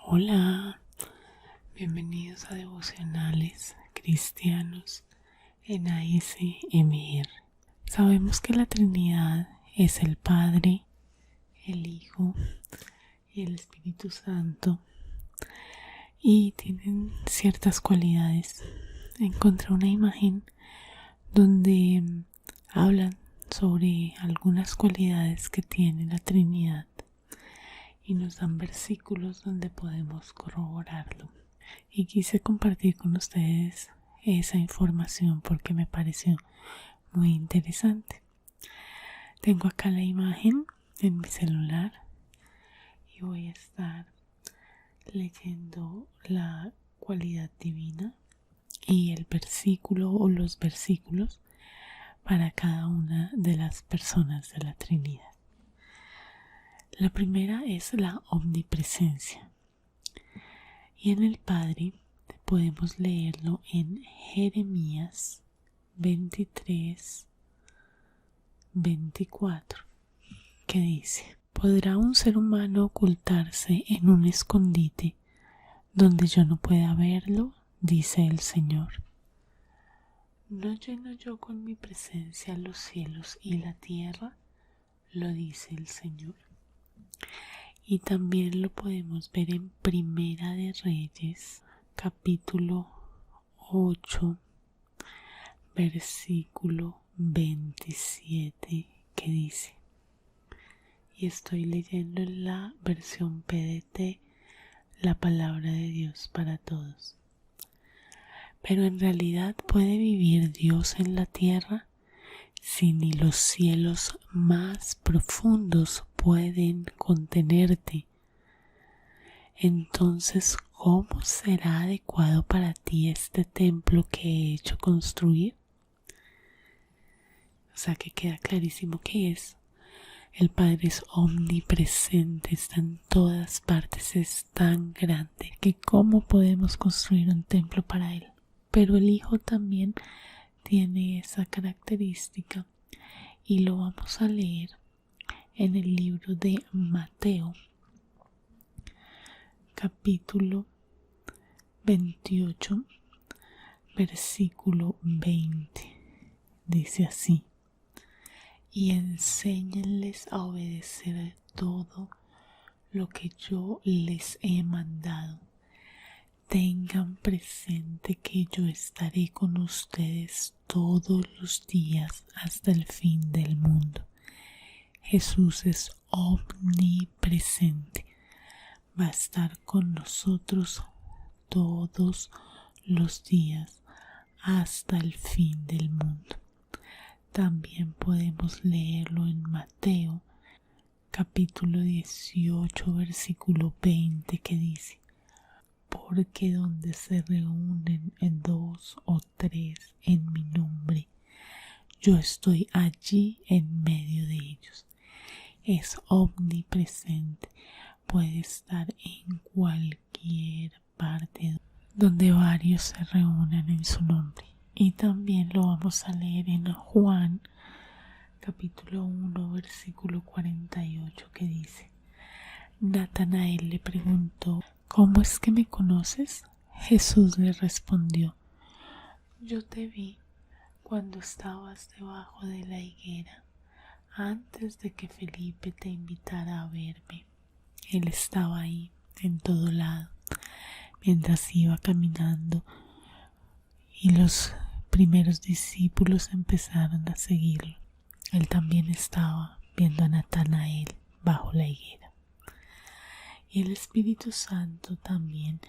Hola, bienvenidos a Devocionales Cristianos en ASMR. Sabemos que la Trinidad es el Padre, el Hijo y el Espíritu Santo y tienen ciertas cualidades. Encontré una imagen donde hablan sobre algunas cualidades que tiene la Trinidad y nos dan versículos donde podemos corroborarlo. Y quise compartir con ustedes esa información porque me pareció muy interesante. Tengo acá la imagen en mi celular y voy a estar leyendo la cualidad divina y el versículo o los versículos para cada una de las personas de la Trinidad. La primera es la omnipresencia. Y en el Padre podemos leerlo en Jeremías 23:24, que dice: ¿Podrá un ser humano ocultarse en un escondite donde yo no pueda verlo? Dice el Señor. ¿No lleno yo con mi presencia los cielos y la tierra? Lo dice el Señor. Y también lo podemos ver en Primera de Reyes, capítulo 8, versículo 27, que dice, y estoy leyendo en la versión PDT, la palabra de Dios para todos. Pero en realidad, ¿puede vivir Dios en la tierra si ni los cielos más profundos pueden contenerte? Entonces, ¿cómo será adecuado para ti este templo que he hecho construir? O sea que queda clarísimo que el Padre es omnipresente, está en todas partes, es tan grande que cómo podemos construir un templo para Él. Pero el Hijo también tiene esa característica y lo vamos a leer en el libro de Mateo, capítulo 28, versículo 20. Dice así: y enséñenles a obedecer todo lo que yo les he mandado. Tengan presente que yo estaré con ustedes todos los días hasta el fin del mundo. Jesús es omnipresente. Va a estar con nosotros todos los días hasta el fin del mundo. También podemos leerlo en Mateo, capítulo 18, versículo 20, que dice: porque donde se reúnen en 2 o 3 en mi nombre, yo estoy allí en medio de ellos. Es omnipresente, puede estar en cualquier parte donde varios se reúnan en su nombre. Y también lo vamos a leer en Juan, capítulo 1, versículo 48, que dice: Natanael le preguntó: ¿cómo es que me conoces? Jesús le respondió: yo te vi cuando estabas debajo de la higuera, antes de que Felipe te invitara a verme. Él estaba ahí, en todo lado, mientras iba caminando, y los primeros discípulos empezaron a seguirlo. Él también estaba viendo a Natanael bajo la higuera. Y el Espíritu Santo también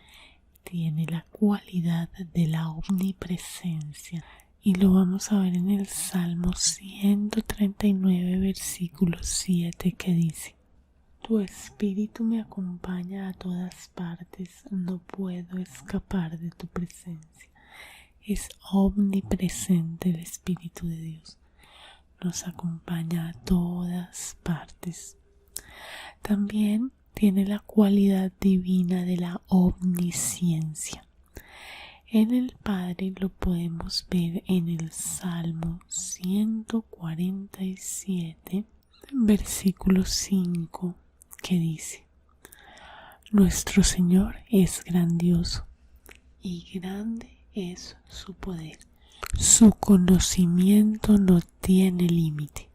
tiene la cualidad de la omnipresencia. Y lo vamos a ver en el Salmo 139, versículo 7, que dice: tu espíritu me acompaña a todas partes, no puedo escapar de tu presencia. Es omnipresente el Espíritu de Dios. Nos acompaña a todas partes. También tiene la cualidad divina de la omnisciencia. En el Padre lo podemos ver en el Salmo 147, versículo 5, que dice: Nuestro Señor es grandioso y grande es su poder. Su conocimiento no tiene límite.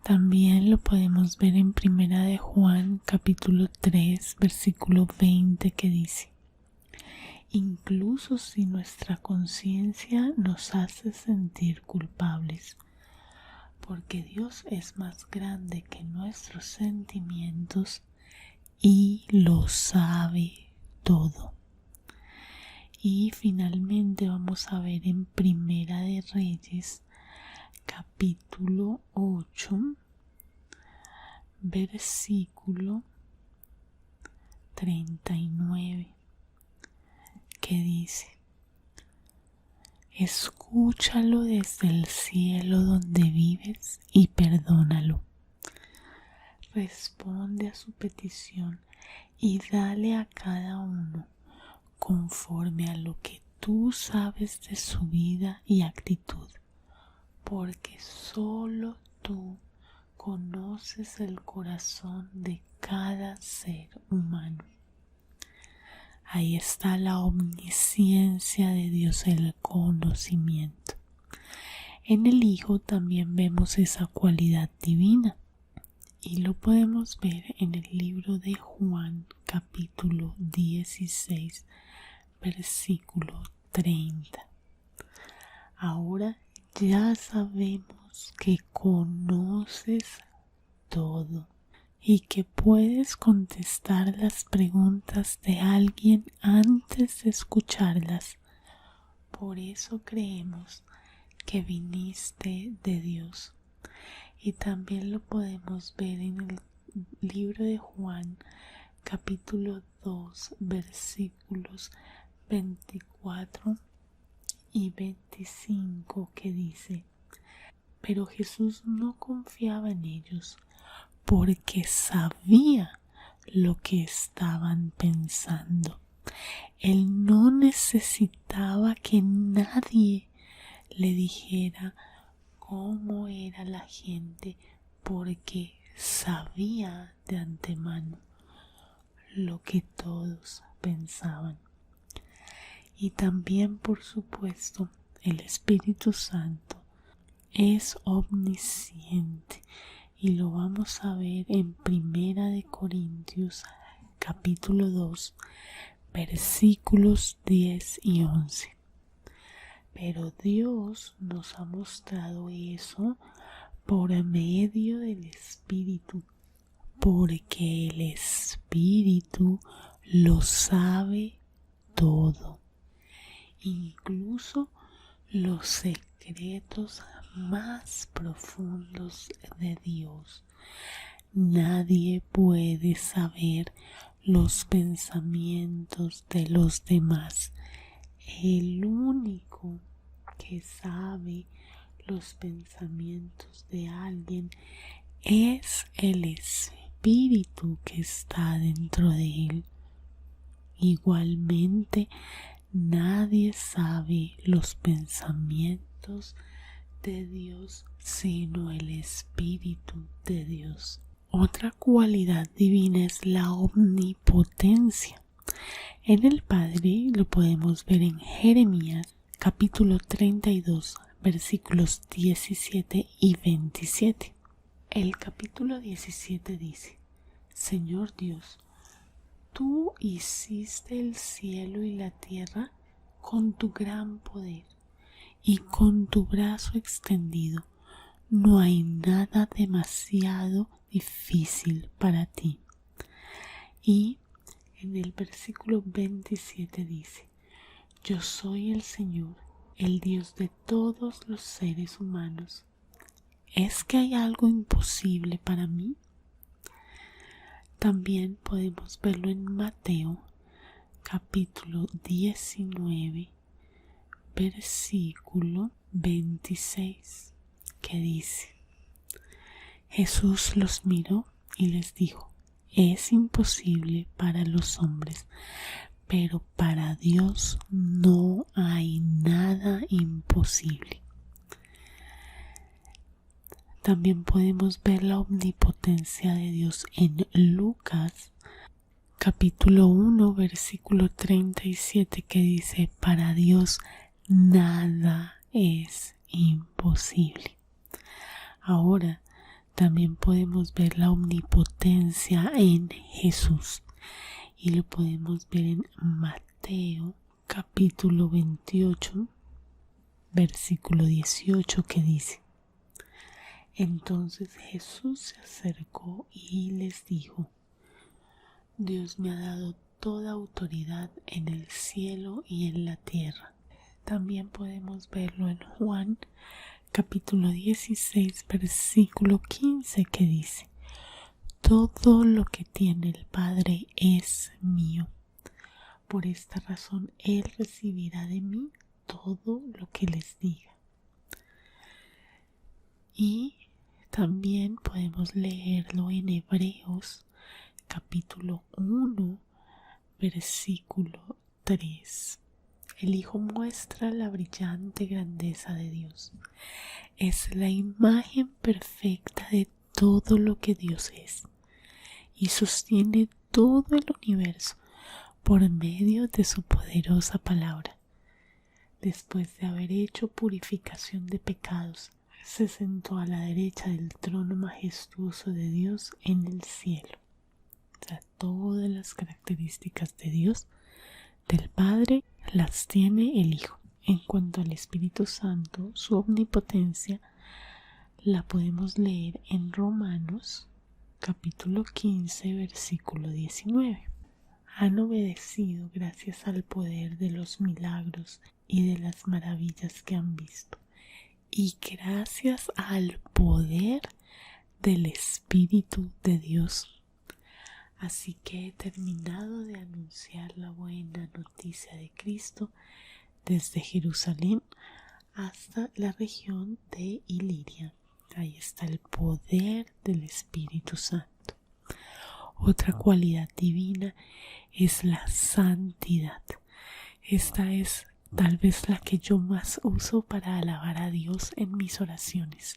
También lo podemos ver en Primera de Juan, capítulo 3, versículo 20, que dice: incluso si nuestra conciencia nos hace sentir culpables, porque Dios es más grande que nuestros sentimientos y lo sabe todo. Y finalmente vamos a ver en Primera de Reyes, capítulo 8, versículo 39, que dice: escúchalo desde el cielo donde vives y perdónalo. Responde a su petición y dale a cada uno conforme a lo que tú sabes de su vida y actitud, porque solo tú conoces el corazón de cada ser humano. Ahí está la omnisciencia de Dios, el conocimiento. En el Hijo también vemos esa cualidad divina y lo podemos ver en el libro de Juan, capítulo 16, versículo 30. Ahora ya sabemos que conoces todo y que puedes contestar las preguntas de alguien antes de escucharlas. Por eso creemos que viniste de Dios. Y también lo podemos ver en el libro de Juan, capítulo 2, versículos 24 y 25, que dice: pero Jesús no confiaba en ellos, porque sabía lo que estaban pensando. Él no necesitaba que nadie le dijera cómo era la gente, porque sabía de antemano lo que todos pensaban. Y también, por supuesto, el Espíritu Santo es omnisciente y lo vamos a ver en Primera de Corintios, capítulo 2, versículos 10 y 11. Pero Dios nos ha mostrado eso por medio del Espíritu, porque el Espíritu lo sabe todo, incluso los secretos más profundos de Dios. Nadie puede saber los pensamientos de los demás. El único que sabe los pensamientos de alguien es el Espíritu que está dentro de él. Igualmente, nadie sabe los pensamientos de Dios sino el Espíritu de Dios. Otra cualidad divina es la omnipotencia. En el Padre lo podemos ver en Jeremías, capítulo 32, versículos 17 y 27. El capítulo 17 dice: Señor Dios, tú hiciste el cielo y la tierra con tu gran poder y con tu brazo extendido. No hay nada demasiado difícil para ti. Y en el versículo 27 dice: Yo soy el Señor, el Dios de todos los seres humanos. ¿Es que hay algo imposible para mí? También podemos verlo en Mateo, capítulo 19, versículo 26, que dice: Jesús los miró y les dijo: es imposible para los hombres, pero para Dios no hay nada imposible. También podemos ver la omnipotencia de Dios en Lucas, capítulo 1, versículo 37, que dice: para Dios nada es imposible. Ahora también podemos ver la omnipotencia en Jesús y lo podemos ver en Mateo capítulo 28, versículo 18, que dice: entonces Jesús se acercó y les dijo: Dios me ha dado toda autoridad en el cielo y en la tierra. También podemos verlo en Juan capítulo 16, versículo 15, que dice: todo lo que tiene el Padre es mío. Por esta razón Él recibirá de mí todo lo que les diga. Y también podemos leerlo en Hebreos capítulo 1, versículo 3. El Hijo muestra la brillante grandeza de Dios. Es la imagen perfecta de todo lo que Dios es y sostiene todo el universo por medio de su poderosa palabra. Después de haber hecho purificación de pecados, se sentó a la derecha del trono majestuoso de Dios en el cielo. O sea, todas las características de Dios, del Padre, las tiene el Hijo. En cuanto al Espíritu Santo, su omnipotencia la podemos leer en Romanos capítulo 15, versículo 19. Han obedecido gracias al poder de los milagros y de las maravillas que han visto, y gracias al poder del Espíritu de Dios. Así que he terminado de anunciar la buena noticia de Cristo desde Jerusalén hasta la región de Iliria. Ahí está el poder del Espíritu Santo. Otra cualidad divina es la santidad. Esta es tal vez la que yo más uso para alabar a Dios en mis oraciones.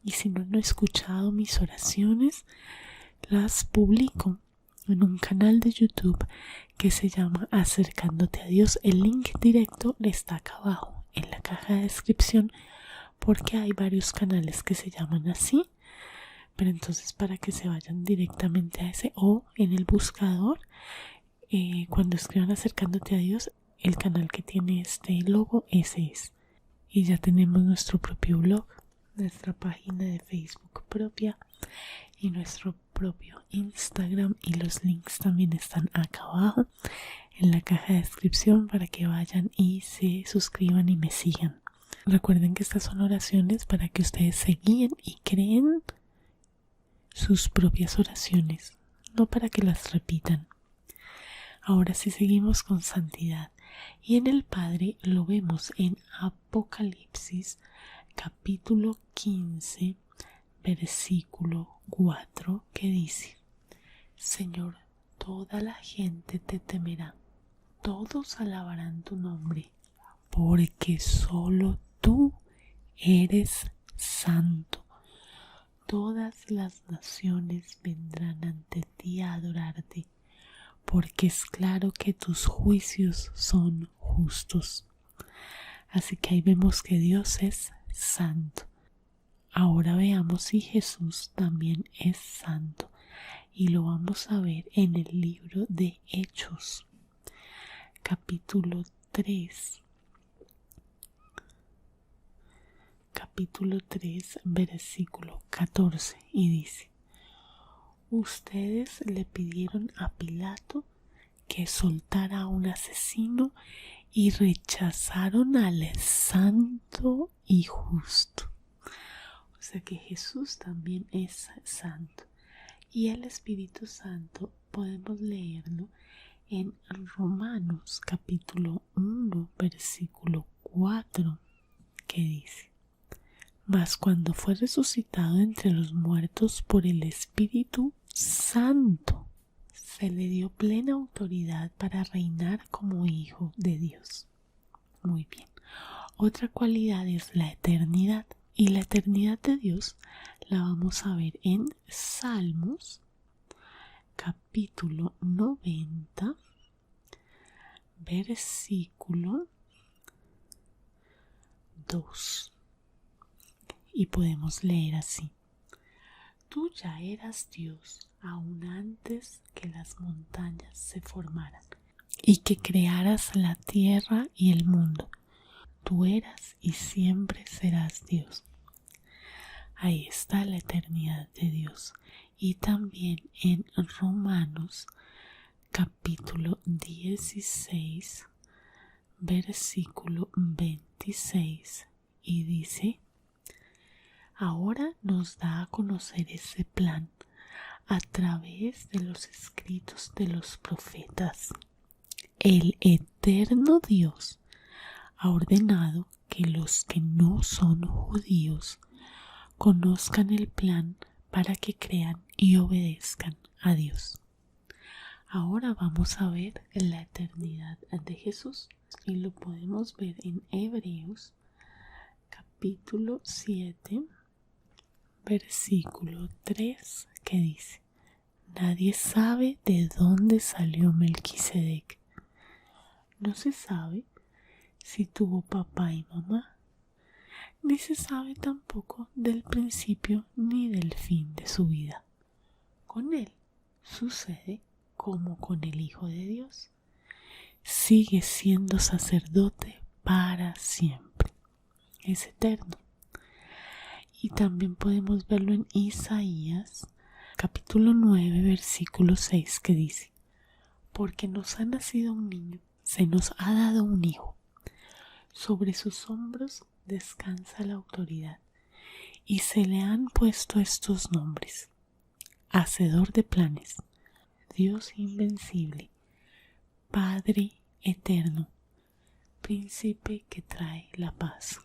Y si no han escuchado mis oraciones, las publico en un canal de YouTube que se llama Acercándote a Dios. El link directo está acá abajo en la caja de descripción, porque hay varios canales que se llaman así. Pero entonces, para que se vayan directamente a ese, o en el buscador, cuando escriban Acercándote a Dios, el canal que tiene este logo, ese es. Y ya tenemos nuestro propio blog, nuestra página de Facebook propia y nuestro propio Instagram, y los links también están acá abajo en la caja de descripción para que vayan y se suscriban y me sigan. Recuerden que estas son oraciones para que ustedes se guíen y creen sus propias oraciones, no para que las repitan. Ahora sí, seguimos con santidad, y en el Padre lo vemos en Apocalipsis capítulo 15, versículo 4, que dice: Señor, toda la gente te temerá, todos alabarán tu nombre, porque solo tú eres santo. Todas las naciones vendrán ante ti a adorarte, porque es claro que tus juicios son justos. Así que ahí vemos que Dios es santo. Ahora veamos si Jesús también es santo, y lo vamos a ver en el libro de Hechos, capítulo 3, versículo 14, y dice: ustedes le pidieron a Pilato que soltara a un asesino y rechazaron al santo y justo. O sea que Jesús también es santo. Y el Espíritu Santo podemos leerlo en Romanos capítulo 1, versículo 4, que dice: mas cuando fue resucitado entre los muertos por el Espíritu Santo, se le dio plena autoridad para reinar como Hijo de Dios. Muy bien. Otra cualidad es la eternidad, y la eternidad de Dios la vamos a ver en Salmos capítulo 90, versículo 2. Y podemos leer así: Tú ya eras Dios aún antes que las montañas se formaran y que crearas la tierra y el mundo. Tú eras y siempre serás Dios. Ahí está la eternidad de Dios. Y también en Romanos capítulo 16, versículo 26, y dice: Ahora nos da a conocer ese plan a través de los escritos de los profetas. El eterno Dios ha ordenado que los que no son judíos conozcan el plan para que crean y obedezcan a Dios. Ahora vamos a ver la eternidad de Jesús y lo podemos ver en Hebreos capítulo 7, versículo 3, que dice: Nadie sabe de dónde salió Melquisedec. No se sabe si tuvo papá y mamá, ni se sabe tampoco del principio ni del fin de su vida. Con él sucede como con el Hijo de Dios. Sigue siendo sacerdote para siempre. Es eterno. Y también podemos verlo en Isaías capítulo 9, versículo 6, que dice: Porque nos ha nacido un niño, se nos ha dado un hijo. Sobre sus hombros descansa la autoridad, y se le han puesto estos nombres: Hacedor de planes, Dios invencible, Padre eterno, Príncipe que trae la paz.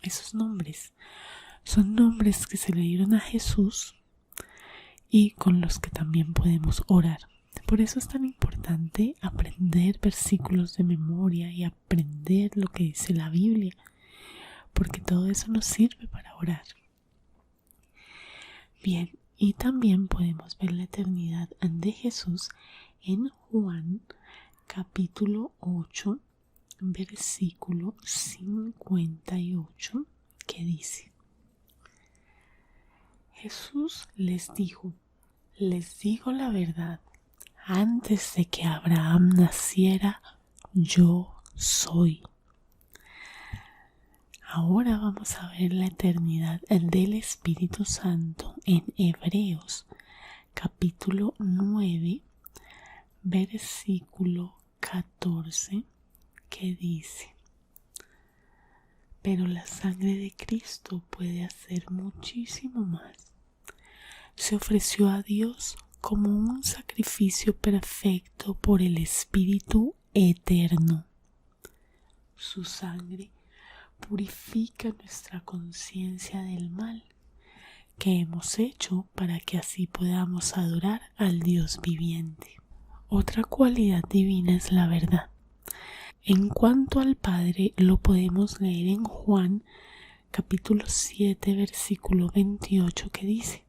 Esos nombres son nombres que se le dieron a Jesús y con los que también podemos orar. Por eso es tan importante aprender versículos de memoria y aprender lo que dice la Biblia, porque todo eso nos sirve para orar. Bien, y también podemos ver la eternidad de Jesús en Juan capítulo 8, versículo 58, que dice: Jesús les dijo: Les digo la verdad, antes de que Abraham naciera, yo soy. Ahora vamos a ver la eternidad del Espíritu Santo en Hebreos capítulo 9, versículo 14, que dice: Pero la sangre de Cristo puede hacer muchísimo más. Se ofreció a Dios como un sacrificio perfecto por el Espíritu eterno. Su sangre purifica nuestra conciencia del mal que hemos hecho para que así podamos adorar al Dios viviente. Otra cualidad divina es la verdad. En cuanto al Padre, lo podemos leer en Juan capítulo 7, versículo 28, que dice: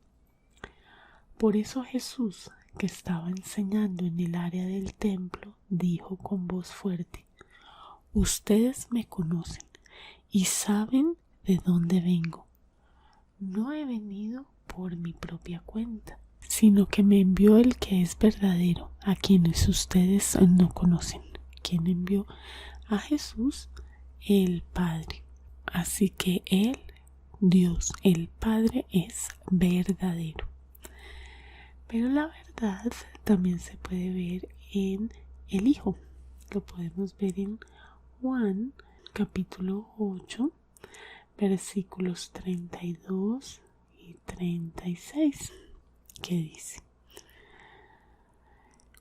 Por eso Jesús, que estaba enseñando en el área del templo, dijo con voz fuerte: Ustedes me conocen y saben de dónde vengo. No he venido por mi propia cuenta, sino que me envió el que es verdadero, a quienes ustedes no conocen. ¿Quién envió a Jesús? El Padre. Así que Él, Dios, el Padre, es verdadero. Pero la verdad también se puede ver en el Hijo. Lo podemos ver en Juan capítulo 8, versículos 32 y 36, que dice: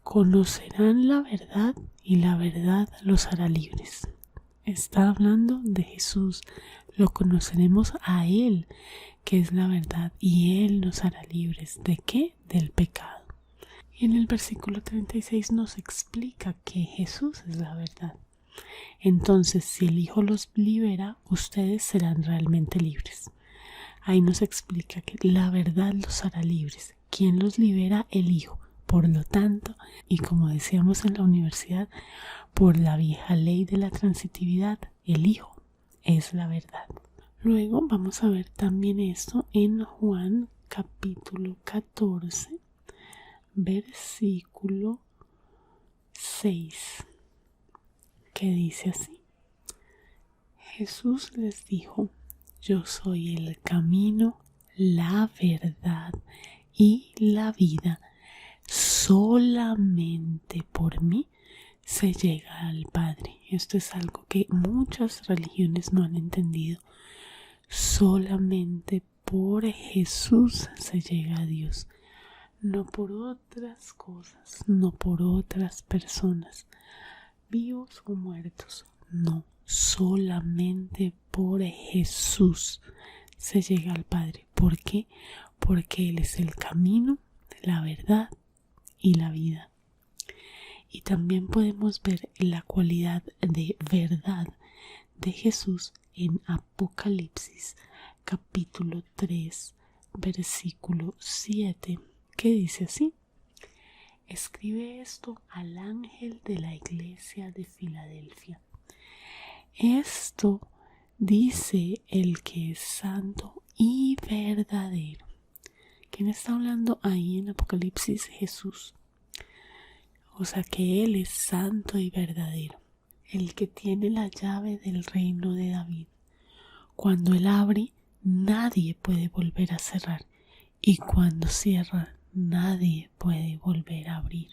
Conocerán la verdad y la verdad los hará libres. Está hablando de Jesús. Lo conoceremos a Él, que es la verdad, y Él nos hará libres. ¿De qué? Del pecado. Y en el versículo 36 nos explica que Jesús es la verdad. Entonces, si el Hijo los libera, ustedes serán realmente libres. Ahí nos explica que la verdad los hará libres. ¿Quién los libera? El Hijo. Por lo tanto, y como decíamos en la universidad, por la vieja ley de la transitividad, el Hijo es la verdad. Luego vamos a ver también esto en Juan capítulo 14, versículo 6, que dice así: Jesús les dijo: yo soy el camino, la verdad y la vida. Solamente por mí se llega al Padre. Esto es algo que muchas religiones no han entendido. Solamente por Jesús se llega a Dios, no por otras cosas, no por otras personas, vivos o muertos. No, solamente por Jesús se llega al Padre. ¿Por qué? Porque Él es el camino, la verdad y la vida. Y también podemos ver la cualidad de verdad de Jesús en Apocalipsis capítulo 3 versículo 7, que dice así: escribe esto al ángel de la iglesia de Filadelfia. Esto dice el que es santo y verdadero. ¿Quién está hablando ahí en Apocalipsis? Jesús. O sea que Él es santo y verdadero, el que tiene la llave del reino de David. Cuando Él abre, nadie puede volver a cerrar, y cuando cierra, nadie puede volver a abrir.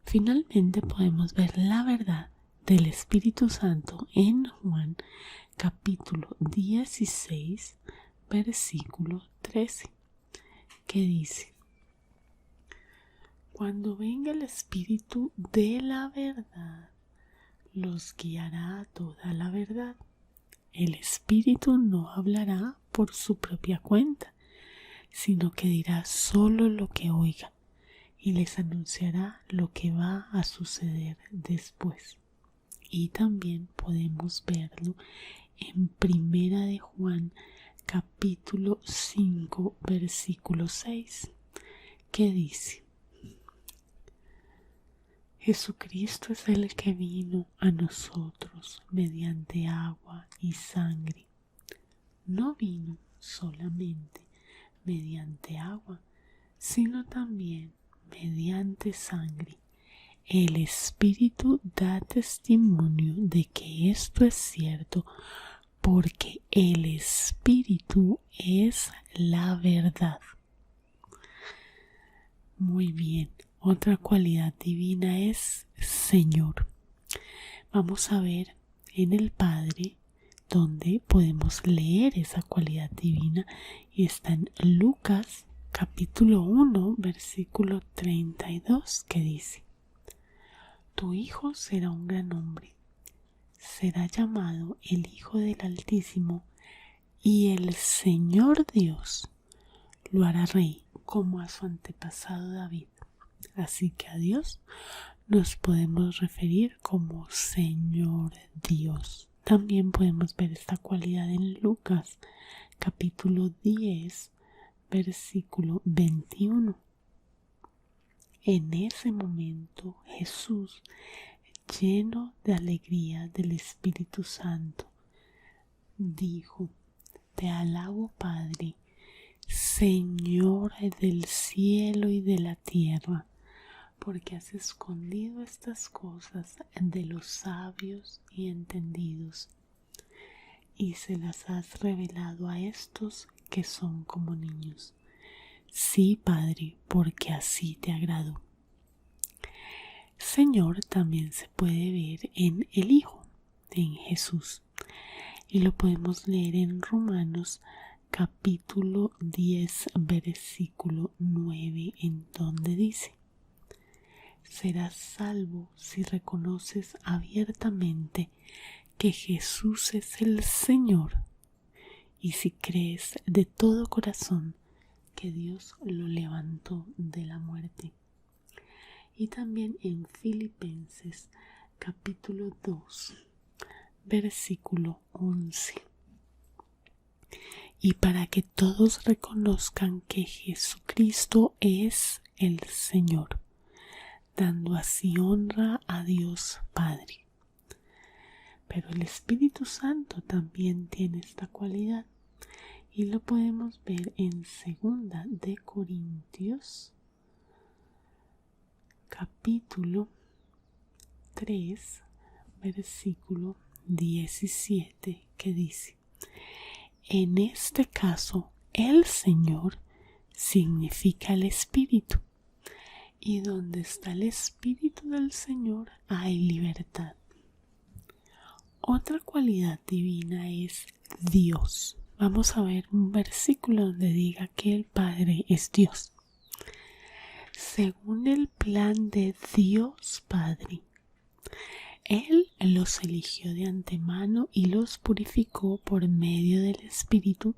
Finalmente podemos ver la verdad del Espíritu Santo en Juan capítulo 16 versículo 13, que dice: cuando venga el Espíritu de la verdad, los guiará a toda la verdad. El Espíritu no hablará por su propia cuenta, sino que dirá solo lo que oiga y les anunciará lo que va a suceder después. Y también podemos verlo en Primera de Juan capítulo 5 versículo 6, que dice: Jesucristo es el que vino a nosotros mediante agua y sangre. No vino solamente mediante agua, sino también mediante sangre. El Espíritu da testimonio de que esto es cierto, porque el Espíritu es la verdad. Muy bien. Otra cualidad divina es Señor. Vamos a ver en el Padre donde podemos leer esa cualidad divina, y está en Lucas capítulo 1 versículo 32, que dice: tu hijo será un gran hombre, será llamado el Hijo del Altísimo, y el Señor Dios lo hará rey como a su antepasado David. Así que a Dios nos podemos referir como Señor Dios. También podemos ver esta cualidad en Lucas capítulo 10 versículo 21. En ese momento Jesús, lleno de alegría del Espíritu Santo, dijo: te alabo, Padre, Señor del cielo y de la tierra, porque has escondido estas cosas de los sabios y entendidos, y se las has revelado a estos que son como niños. Sí, Padre, porque así te agradó. Señor también se puede ver en el Hijo, en Jesús, y lo podemos leer en Romanos capítulo 10 versículo 9, en donde dice: serás salvo si reconoces abiertamente que Jesús es el Señor, y si crees de todo corazón que Dios lo levantó de la muerte. Y también en Filipenses capítulo 2 versículo 11: y para que todos reconozcan que Jesucristo es el Señor, dando así honra a Dios Padre. Pero el Espíritu Santo también tiene esta cualidad y lo podemos ver en 2 de Corintios capítulo 3 versículo 17, que dice: en este caso el Señor significa el Espíritu, y donde está el Espíritu del Señor hay libertad. Otra cualidad divina es Dios. Vamos a ver un versículo donde diga que el Padre es Dios. Según el plan de Dios Padre, Él los eligió de antemano y los purificó por medio del Espíritu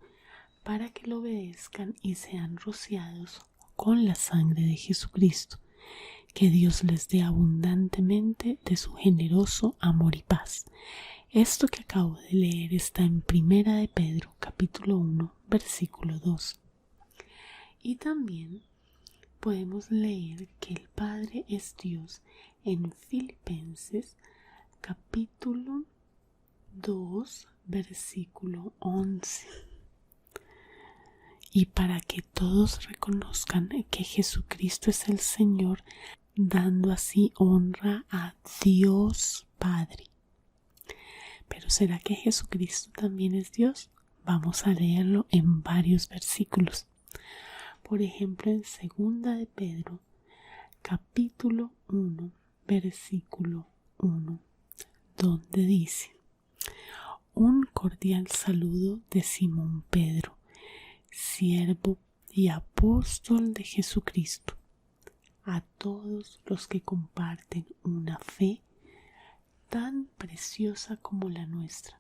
para que lo obedezcan y sean rociados con la sangre de Jesucristo. Que Dios les dé abundantemente de su generoso amor y paz. Esto que acabo de leer está en 1 de Pedro, capítulo 1, versículo 2. Y también podemos leer que el Padre es Dios en Filipenses, capítulo 2, versículo 11. Y para que todos reconozcan que Jesucristo es el Señor, dando así honra a Dios Padre. Pero ¿será que Jesucristo también es Dios? Vamos a leerlo en varios versículos. Por ejemplo, en 2 de Pedro, capítulo 1, versículo 1, donde dice: un cordial saludo de Simón Pedro, siervo y apóstol de Jesucristo, a todos los que comparten una fe tan preciosa como la nuestra,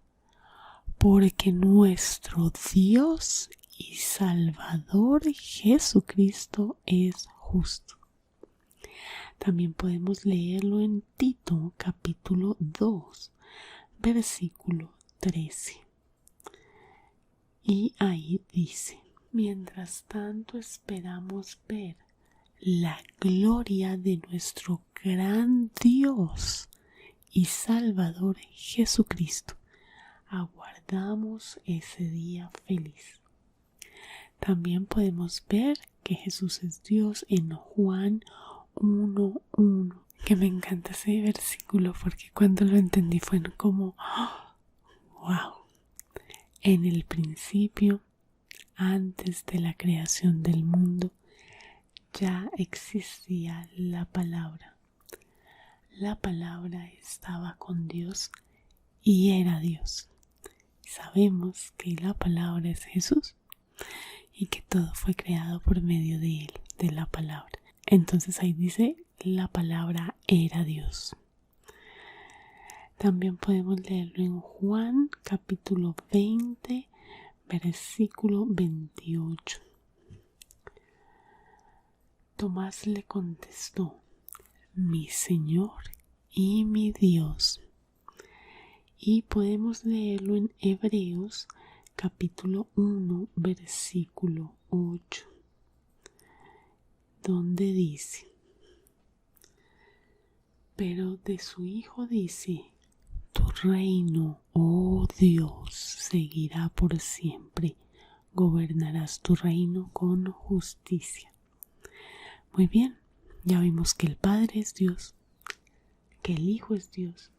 porque nuestro Dios y Salvador Jesucristo es justo. También podemos leerlo en Tito capítulo 2, versículo 13. Y ahí dice: mientras tanto esperamos ver la gloria de nuestro gran Dios y Salvador Jesucristo, aguardamos ese día feliz. También podemos ver que Jesús es Dios en Juan 1:1, que me encanta ese versículo porque cuando lo entendí fue como wow. En el principio, antes de la creación del mundo, ya existía la palabra. La palabra estaba con Dios y era Dios. Sabemos que la palabra es Jesús y que todo fue creado por medio de Él, de la palabra. Entonces ahí dice: la palabra era Dios. También podemos leerlo en Juan capítulo 20, versículo 28. Tomás le contestó: mi Señor y mi Dios. Y podemos leerlo en Hebreos capítulo 1, versículo 8, donde dice: pero de su Hijo dice: tu reino, oh Dios, seguirá por siempre. Gobernarás tu reino con justicia. Muy bien, ya vimos que el Padre es Dios, que el Hijo es Dios,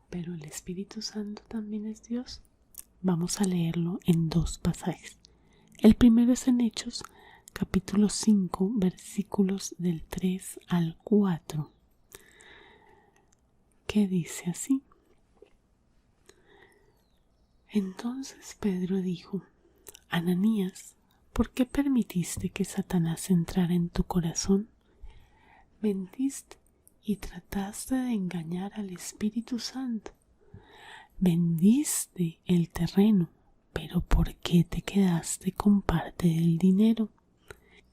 pero el Espíritu Santo también es Dios. Vamos a leerlo en dos pasajes. El primero es en Hechos, capítulo 5, versículos del 3 al 4, que dice así: entonces Pedro dijo: Ananías, ¿por qué permitiste que Satanás entrara en tu corazón? Mentiste y trataste de engañar al Espíritu Santo. Vendiste el terreno, pero ¿por qué te quedaste con parte del dinero?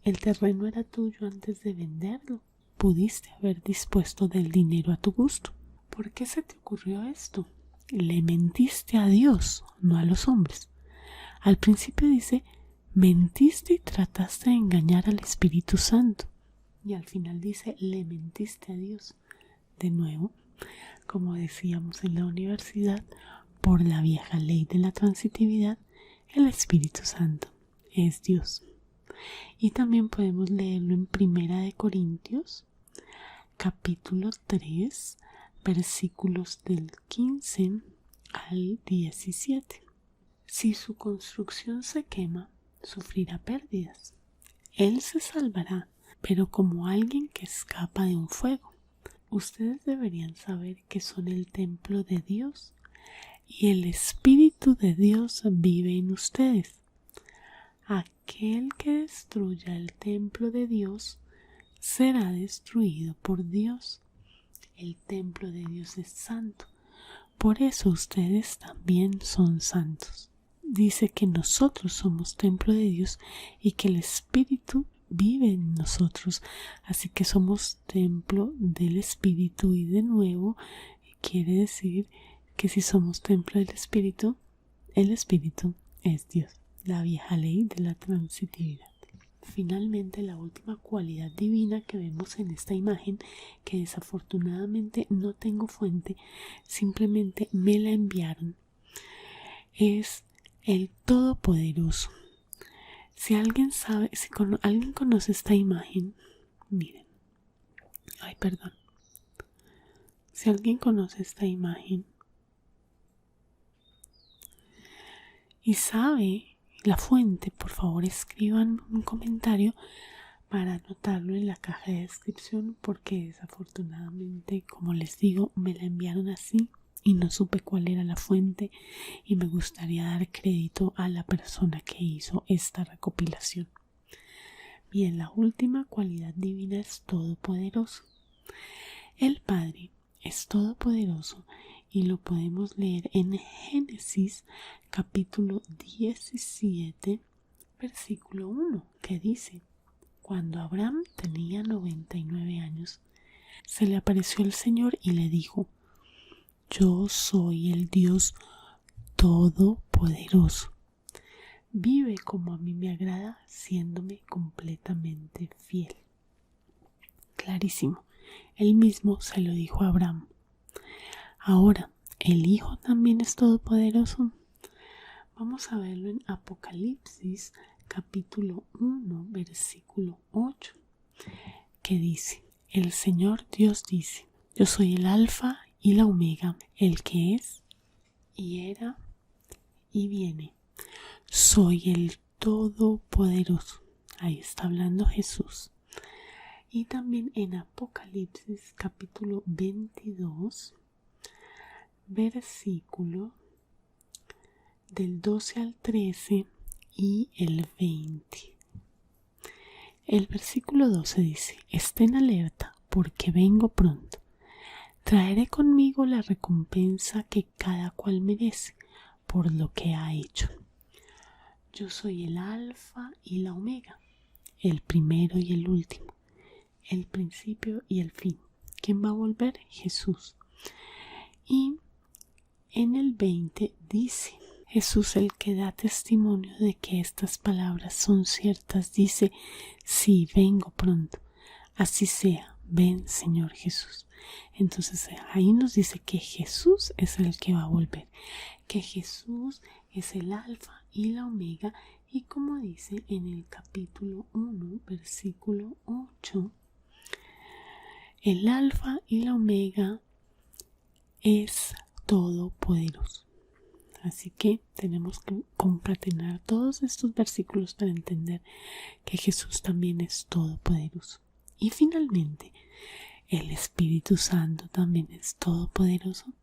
El terreno era tuyo antes de venderlo. Pudiste haber dispuesto del dinero a tu gusto. ¿Por qué se te ocurrió esto? Le mentiste a Dios, no a los hombres. Al principio dice: mentiste y trataste de engañar al Espíritu Santo. Y al final dice, le mentiste a Dios. De nuevo, como decíamos en la universidad, por la vieja ley de la transitividad, el Espíritu Santo es Dios. Y también podemos leerlo en Primera de Corintios, capítulo 3, versículos del 15 al 17. Si su construcción se quema, sufrirá pérdidas. Él se salvará, pero como alguien que escapa de un fuego. Ustedes deberían saber que son el templo de Dios y el Espíritu de Dios vive en ustedes. Aquel que destruya el templo de Dios será destruido por Dios. El templo de Dios es santo, por eso ustedes también son santos. Dice que nosotros somos templo de Dios y que el Espíritu vive en nosotros, así que somos templo del Espíritu. Y de nuevo quiere decir que si somos templo del Espíritu, el Espíritu es Dios, la vieja ley de la transitividad. Finalmente, la última cualidad divina que vemos en esta imagen, que desafortunadamente no tengo fuente, simplemente me la enviaron, es el Todopoderoso. Si alguien sabe, si alguien conoce esta imagen, miren. Si alguien conoce esta imagen y sabe la fuente, por favor escriban un comentario para anotarlo en la caja de descripción, porque desafortunadamente, como les digo, me la enviaron así y no supe cuál era la fuente, y me gustaría dar crédito a la persona que hizo esta recopilación. Bien, la última cualidad divina es todopoderoso. El Padre es todopoderoso y lo podemos leer en Génesis capítulo 17 versículo 1, que dice: cuando Abraham tenía 99 años, se le apareció el Señor y le dijo: yo soy el Dios todopoderoso. Vive como a mí me agrada, siéndome completamente fiel. Clarísimo, él mismo se lo dijo a Abraham. Ahora, ¿el Hijo también es todopoderoso? Vamos a verlo en Apocalipsis capítulo 1 versículo 8, que dice: el Señor Dios dice: yo soy el Alfa y la Omega, el que es y era y viene. Soy el Todopoderoso. Ahí está hablando Jesús. Y también en Apocalipsis capítulo 22 versículo del 12 al 13 y el 20. El versículo 12 dice: estén alerta, porque vengo pronto. Traeré conmigo la recompensa que cada cual merece por lo que ha hecho. Yo soy el Alfa y la Omega, el primero y el último, el principio y el fin. ¿Quién va a volver? Jesús. Y en el 20 dice: Jesús, el que da testimonio de que estas palabras son ciertas, dice: sí, vengo pronto. Así sea, ven, Señor Jesús. Entonces ahí nos dice que Jesús es el que va a volver, que Jesús es el Alfa y la Omega, y como dice en el capítulo 1 versículo 8, el Alfa y la Omega es todopoderoso. Así que tenemos que concatenar todos estos versículos para entender que Jesús también es todopoderoso. Y finalmente, el Espíritu Santo también es todopoderoso.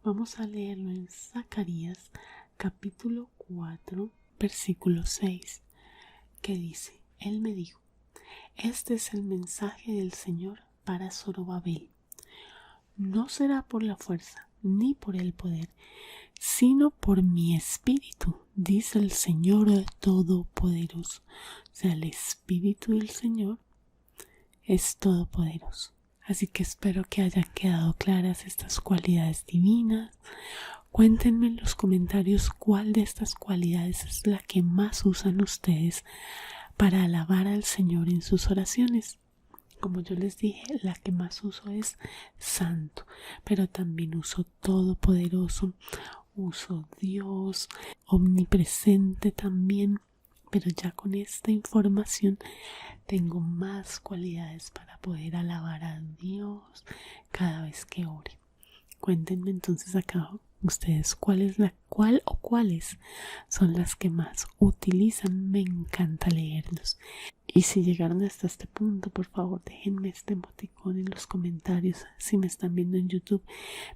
Vamos a leerlo en Zacarías capítulo 4 versículo 6, que dice: Él me dijo: este es el mensaje del Señor para Zorobabel. No será por la fuerza ni por el poder, sino por mi espíritu, dice el Señor Todopoderoso. O sea, el Espíritu del Señor es todopoderoso. Así que espero que hayan quedado claras estas cualidades divinas. Cuéntenme en los comentarios cuál de estas cualidades es la que más usan ustedes para alabar al Señor en sus oraciones. Como yo les dije, la que más uso es Santo, pero también uso Todopoderoso, uso Dios, Omnipresente también. Pero ya con esta información tengo más cualidades para poder alabar a Dios cada vez que ore. Cuéntenme entonces acá ustedes cuál o cuáles son las que más utilizan. Me encanta leerlos. Y si llegaron hasta este punto, por favor déjenme este emoticón en los comentarios. Si me están viendo en YouTube,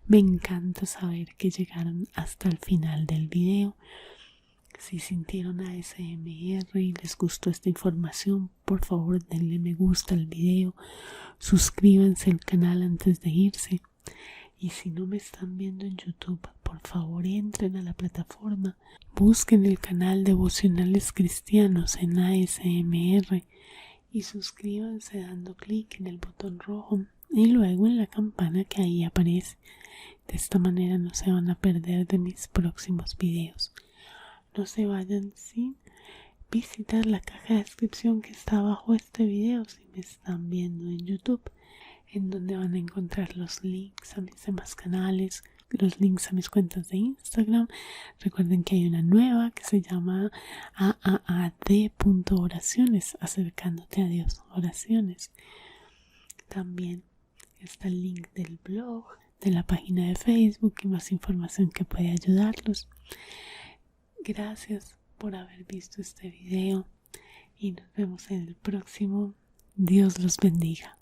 me encanta saber que llegaron hasta el final del video. Si sintieron ASMR y les gustó esta información, por favor denle me gusta al video, suscríbanse al canal antes de irse. Y si no me están viendo en YouTube, por favor entren a la plataforma, busquen el canal Devocionales Cristianos en ASMR y suscríbanse dando clic en el botón rojo y luego en la campana que ahí aparece. De esta manera no se van a perder de mis próximos videos. No se vayan sin visitar la caja de descripción que está abajo de este video si me están viendo en YouTube, en donde van a encontrar los links a mis demás canales, los links a mis cuentas de Instagram. Recuerden que hay una nueva que se llama AAAD.oraciones, acercándote a Dios, oraciones. También está el link del blog, de la página de Facebook y más información que puede ayudarlos. Gracias por haber visto este video y nos vemos en el próximo. Dios los bendiga.